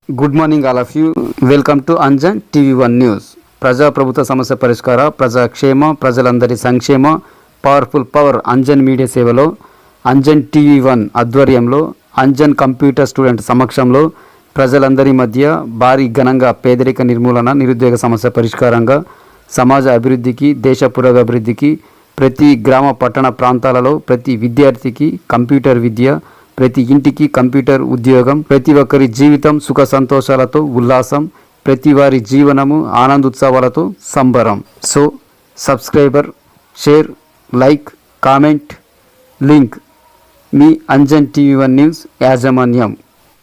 Good morning all of you. Welcome to Anjan TV one news. ప్రజాప్రభుత్వ సమస్య పరిష్కార, ప్రజాక్షేమ, ప్రజలందరి సంక్షేమ, పవర్ఫుల్ పవర్ అంజన్ మీడియా సేవలో అంజన్ టీవీ1 ఆధ్వర్యంలో అంజన్ కంప్యూటర్ స్టూడెంట్ సమక్షంలో ప్రజలందరి మధ్య భారీ ఘనంగా పేదరిక నిర్మూలన, నిరుద్యోగ సమస్య పరిష్కారంగా సమాజ అభివృద్ధికి, దేశ పురోగభివృద్ధికి ప్రతి గ్రామ పట్టణ ప్రాంతాలలో ప్రతి విద్యార్థికి కంప్యూటర్ విద్య, ప్రతి ఇంటికి కంప్యూటర్ ఉద్యోగం, ప్రతి ఒక్కరి జీవితం సుఖ సంతోషాలతో ఉల్లాసం, ప్రతి వారి జీవనము ఆనందోత్సవాలతో సంబరం. So subscriber, share, like, comment, link మీ అంజన్ టీవీ1 న్యూస్ యాజమాన్యం.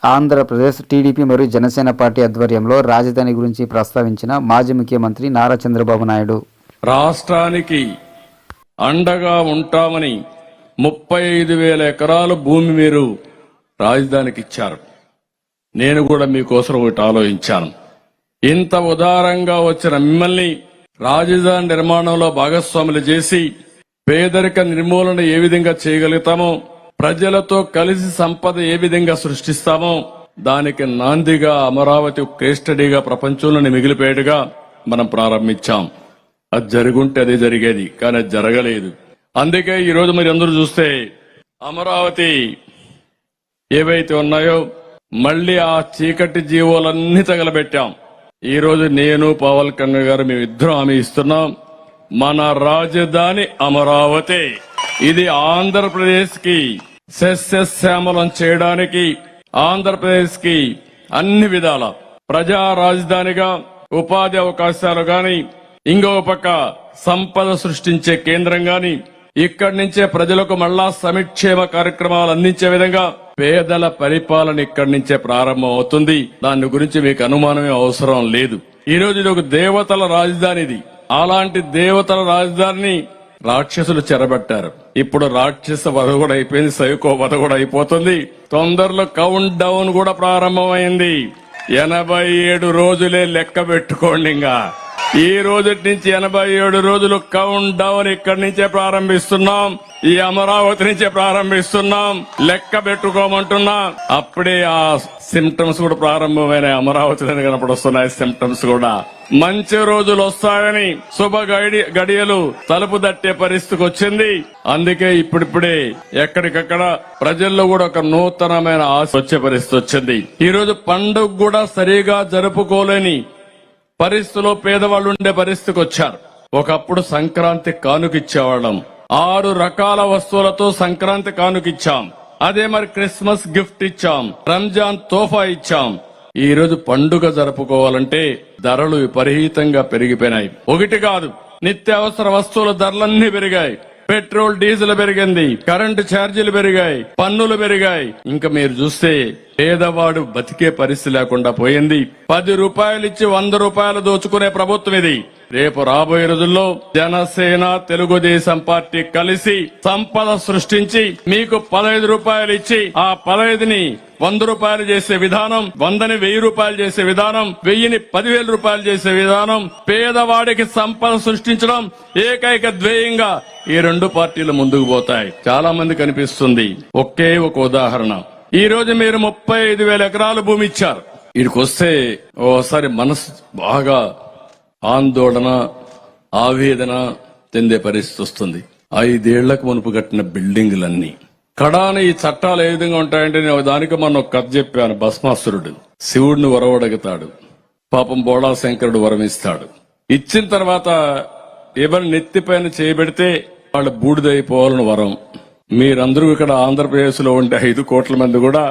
ఆంధ్రప్రదేశ్ టీడీపీ మరియు జనసేన పార్టీ ఆధ్వర్యంలో రాజధాని గురించి ప్రస్తావించిన మాజీ ముఖ్యమంత్రి నారా చంద్రబాబు నాయుడు రాష్ట్రానికి అండగా ఉంటామని 35,000 ఎకరాలు భూమి మీరు రాజధానికి ఇచ్చారు. నేను కూడా మీకోసం ఒకటి ఆలోచించాను. ఇంత ఉదారంగా వచ్చిన మిమ్మల్ని రాజధాని నిర్మాణంలో భాగస్వాములు చేసి పేదరిక నిర్మూలన ఏ విధంగా చేయగలుగుతామో, ప్రజలతో కలిసి సంపద ఏ విధంగా సృష్టిస్తామో దానికి నాందిగా అమరావతి కేస్ స్టడీగా ప్రపంచంలోని మిగిలిపోయేట్టుగా మనం ప్రారంభించాం. అది జరుగుంటే అదే జరిగేది, కానీ అది జరగలేదు. అందుకే ఈ రోజు మీరు అందరూ చూస్తే అమరావతి ఏవైతే ఉన్నాయో మళ్లీ ఆ చీకటి జీవోలన్నీ తగలబెట్టాం. ఈ రోజు నేను, పవన్ కళ్యాణ్ గారు మేమిద్దరం హామీ ఇస్తున్నాం, మన రాజధాని అమరావతి. ఇది ఆంధ్రప్రదేశ్ కి సస్యశ్యామలం చేయడానికి, ఆంధ్రప్రదేశ్ కి అన్ని విధాల ప్రజా రాజధానిగా ఉపాధి అవకాశాలు గాని, ఇంకో పక్క సంపద సృష్టించే కేంద్రం గాని, ఇక్కడి నుంచే ప్రజలకు మళ్లా సంక్షేమ కార్యక్రమాలు అందించే విధంగా పేదల పరిపాలన ఇక్కడి నుంచే ప్రారంభం అవుతుంది. దాని గురించి మీకు అనుమానమే అవసరం లేదు. ఈ రోజు ఇది ఒక దేవతల రాజధాని. ఇది అలాంటి దేవతల రాజధానిని రాక్షసులు చెరబట్టారు. ఇప్పుడు రాక్షస వధ కూడా అయిపోయింది, సైకో వధ కూడా అయిపోతుంది. తొందరలో కౌంట్ డౌన్ కూడా ప్రారంభమైంది. 87 రోజులే లెక్క పెట్టుకోండి. ఇంకా ఈ రోజు నుంచి 87 రోజులు కౌంట్ డౌన్ ఇక్కడి నుంచే ప్రారంభిస్తున్నాం. ఈ అమరావతి నుంచే ప్రారంభిస్తున్నాం. లెక్క పెట్టుకోమంటున్నా. అప్పుడే ఆ సిమ్టమ్స్ కూడా ప్రారంభమైన అమరావతిలోనే కనపడొస్తున్నాయి. సిమ్టమ్స్ కూడా మంచి రోజులు వస్తాయని, శుభ గడియలు తలుపు తట్టే పరిస్థితికి వచ్చింది. అందుకే ఇప్పుడిప్పుడే ఎక్కడికక్కడ ప్రజల్లో కూడా ఒక నూతనమైన ఆశ వచ్చే పరిస్థితి వచ్చింది. ఈ రోజు పండుగ కూడా సరిగా జరుపుకోలేని పరిస్థితిలో పేదవాళ్ళు ఉండే పరిస్థితికి వచ్చారు. ఒకప్పుడు సంక్రాంతి కానుకిచ్చేవాళ్ళం. 6 రకాల వస్తువులతో సంక్రాంతి కానుకిచ్చాం. అదే మరి క్రిస్మస్ గిఫ్ట్ ఇచ్చాం, రంజాన్ తోఫా ఇచ్చాం. ఈ రోజు పండుగ జరుపుకోవాలంటే ధరలు విపరీతంగా పెరిగిపోయినాయి. ఒకటి కాదు, నిత్యావసర వస్తువుల ధరలన్నీ పెరిగాయి. పెట్రోల్, డీజిల్ పెరిగింది, కరెంటు ఛార్జీలు పెరిగాయి, పన్నులు పెరిగాయి. ఇంకా మీరు చూస్తే పేదవాడు బతికే పరిస్థితి లేకుండా పోయింది. 10 రూపాయలు ఇచ్చి 100 రూపాయలు దోచుకునే ప్రభుత్వం ఇది. రేపు రాబోయే రోజుల్లో జనసేన, తెలుగుదేశం పార్టీ కలిసి సంపద సృష్టించి మీకు 15 రూపాయలు ఇచ్చి ఆ 15ని 100 రూపాయలు చేసే విధానం, 100ని 1000 రూపాయలు చేసే విధానం, 1000ని 10,000 రూపాయలు చేసే విధానం, పేదవాడికి సంపద సృష్టించడం ఏకైక ధ్యేయంగా ఈ 2 పార్టీలు ముందుకు పోతాయి. చాలా మంది కనిపిస్తుంది. ఒకే ఒక ఉదాహరణ, ఈ రోజు మీరు 35,000 ఎకరాల భూమి ఇచ్చారు. వీడికొస్తే ఓసారి మనసు బాగా ఆందోళన, ఆవేదన చెందే పరిస్థితి వస్తుంది. 5 ఏళ్లకు మునుపు కట్టిన బిల్డింగులన్నీ కడాన ఈ చట్టాలు ఏ విధంగా ఉంటాయంటే, నేను దానికి మొన్న ఒక కథ చెప్పాను. భస్మాసురుడు శివుడిని వరవడగతాడు, పాపం బోళా శంకరుడు వరమిస్తాడు. ఇచ్చిన తర్వాత ఎవరి నెత్తిపైన చేయబెడితే వాళ్ళు బూడిదైపోవాలని వరం. మీరందరూ ఇక్కడ ఆంధ్రప్రదేశ్ లో ఉండే 5 కోట్ల మంది కూడా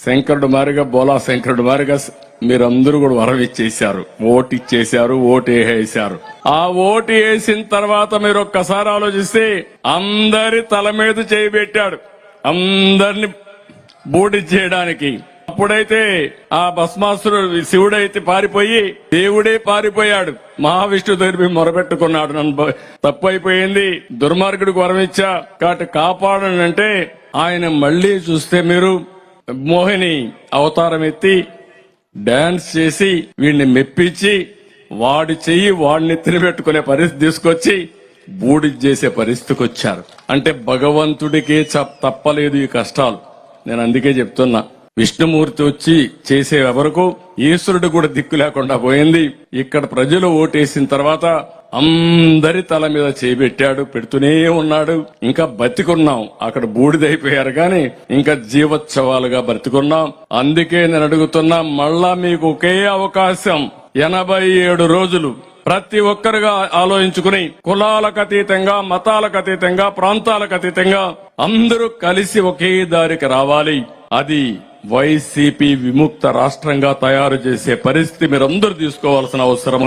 శంకరుడు మారిగా, బోలా శంకరుడు మారిగా మీరందరూ కూడా వరం ఇచ్చేశారు, ఓటు ఇచ్చేశారు, ఓటు వేసేశారు. ఆ ఓటు వేసిన తర్వాత మీరు ఒక్కసారి ఆలోచిస్తే అందరి తల మీద చేయబెట్టాడు, అందరిని బూడి చేయడానికి. అప్పుడైతే ఆ భస్మాసురుడు శివుడైతే పారిపోయి దేవుడే పారిపోయాడు. మహావిష్ణువు దగ్గర మొరబెట్టుకున్నాడు, నన్ను తప్పు అయిపోయింది, దుర్మార్గుడికి వరం ఇచ్చా కాబట్టి కాపాడనంటే, ఆయన మళ్లీ చూస్తే మీరు మోహిని అవతారం ఎత్తి డాన్స్ చేసి వీడిని మెప్పించి వాడి చెయ్యి వాడిని తినిపెట్టుకునే పరిస్థితి తీసుకొచ్చి బూడి చేసే పరిస్థితికి వచ్చారు. అంటే భగవంతుడికే తప్పలేదు ఈ కష్టాలు. నేను అందుకే చెప్తున్నా, విష్ణుమూర్తి వచ్చి చేసే వరకు ఈశ్వరుడు కూడా దిక్కు లేకుండా పోయింది. ఇక్కడ ప్రజలు ఓటేసిన తర్వాత అందరి తల మీద చేపెట్టాడు, పెడుతూనే ఉన్నాడు. ఇంకా బతికున్నాం. అక్కడ బూడిదైపోయారు గాని ఇంకా జీవోత్సవాలుగా బతికున్నాం. అందుకే నేను అడుగుతున్నా, మళ్ళా మీకు ఒకే అవకాశం. 87 రోజులు ప్రతి ఒక్కరుగా ఆలోచించుకుని కులాలకు అతీతంగా, మతాలకు అతీతంగా, ప్రాంతాలకు అతీతంగా అందరూ కలిసి ఒకే దారికి రావాలి. అది వైసీపీ విముక్త రాష్ట్రంగా తయారు చేసే పరిస్థితి మీరందరూ తీసుకోవాల్సిన అవసరం.